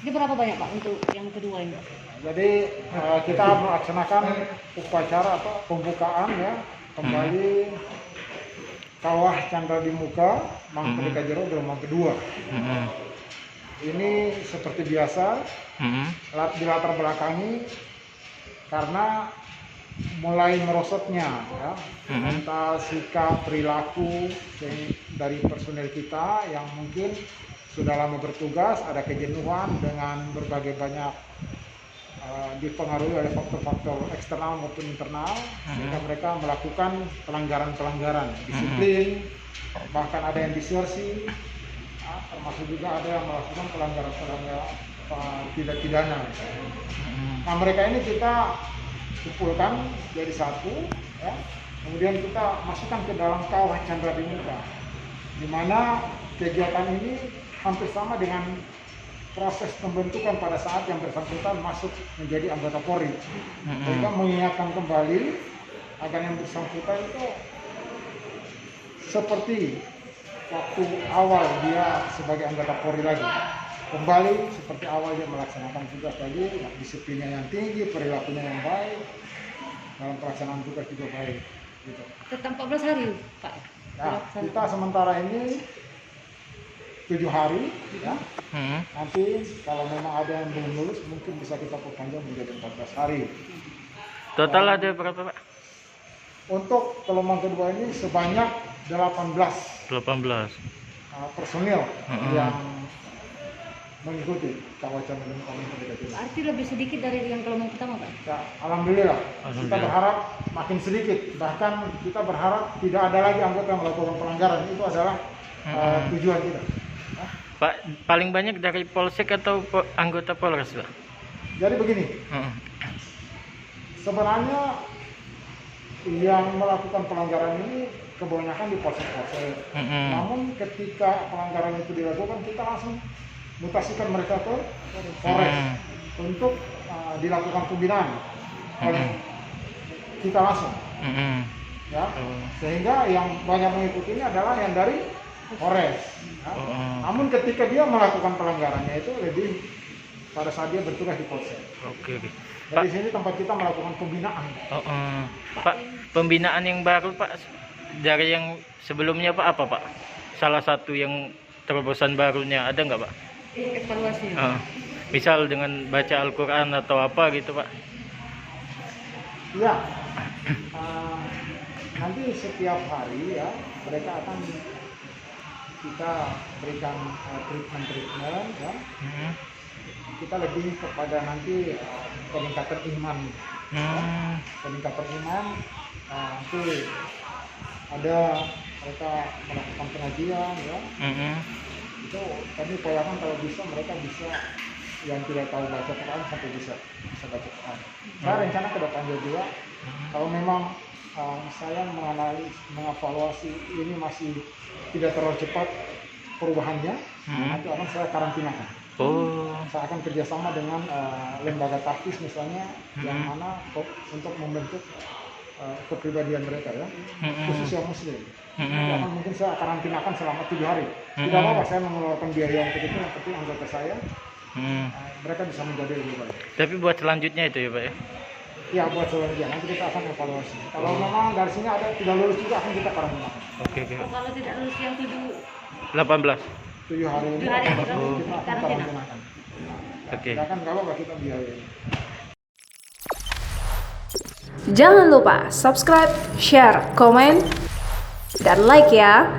Ini berapa banyak Pak untuk yang kedua ini? Jadi kita melaksanakan upacara atau pembukaan ya kembali Kawah Candra di Muka Mangkunegaran Jero gelombang kedua. Ini seperti biasa dilatar belakangi karena mulai merosotnya ya entah sikap perilaku dari personel kita yang mungkin sudah lama bertugas, ada kejenuhan dengan berbagai banyak dipengaruhi oleh faktor-faktor eksternal maupun internal, sehingga mereka melakukan pelanggaran-pelanggaran disiplin, bahkan ada yang disersi, termasuk juga ada yang melakukan pelanggaran-pelanggaran tidak pidana. Nah mereka ini kita kumpulkan jadi satu, ya. Kemudian kita masukkan ke dalam Kawah Candra di Muka, di mana kegiatan ini hampir sama dengan proses pembentukan pada saat yang bersangkutan masuk menjadi anggota Polri, sehingga mengingatkan kembali agar yang bersangkutan itu seperti waktu awal dia sebagai anggota Polri lagi, kembali seperti awal dia melaksanakan tugas tadi, disiplinnya yang tinggi, perilakunya yang baik, dalam pelaksanaan tugas juga baik. Gitu. Tetap 14 hari Pak? Nah, kita sementara ini 7 hari, ya. Nanti kalau memang ada yang belum lulus, mungkin bisa kita perpanjang menjadi 14 hari. Total ada berapa Pak? Untuk gelombang kedua ini sebanyak 18 personil yang mengikuti Kawah Candra di Muka Mangkunegaran Jero. Berarti lebih sedikit dari yang gelombang pertama Pak? Ya, alhamdulillah. Kita berharap makin sedikit, bahkan kita berharap tidak ada lagi anggota yang melakukan pelanggaran. Itu adalah tujuan kita. Pak, paling banyak dari Polsek atau anggota Polres Pak? Jadi begini, sebenarnya yang melakukan pelanggaran ini kebanyakan di polsek-polsek. Namun ketika pelanggaran itu dilakukan, kita langsung mutasikan mereka ke Polres untuk dilakukan pembinaan oleh kita langsung. Ya, sehingga yang banyak mengikutinya adalah yang dari Polres. Ya. Namun ketika dia melakukan pelanggarannya itu lebih pada saat dia bertugas di Polsek. Oke. Di sini tempat kita melakukan pembinaan. Pak, pembinaan yang baru Pak dari yang sebelumnya Pak apa Pak? Salah satu yang terobosan barunya ada nggak Pak? Evaluasi. Misal dengan baca Al-Quran atau apa gitu Pak? Iya. Nanti setiap hari ya mereka akan kita berikan treatment ya. Kita lebih kepada nanti peningkatan iman. Peningkatan iman nanti ada mereka melakukan pengajian ya. Itu kami upayakan kalau bisa mereka bisa yang tidak tahu baca Quran sampai bisa baca Quran. Saya rencana ke depannya juga kalau memang saya mengevaluasi ini masih tidak terlalu cepat perubahannya, nanti akan saya karantinakan. Saya akan kerjasama dengan lembaga tahfiz misalnya yang mana untuk membentuk kepribadian mereka ya, khusus yang muslim. Akan mungkin saya karantinakan selama 7 hari. Tidak apa-apa saya mengeluarkan biaya untuk itu, yang penting anggota saya mereka bisa menjadi lebih baik. Tapi buat selanjutnya itu ya Pak ya? Ya buat selanjutnya nanti kita akan evaluasi. Kalau memang dari sini ada tidak lulus juga akan kita karantinakan. Oke. Kalau tidak lulus yang 18. 7 hari ini 7 hari kita kita akan karantina. karantinakan. Oke. Sedangkan kalau kita biayai. Jangan lupa subscribe, share, komen, dan like ya.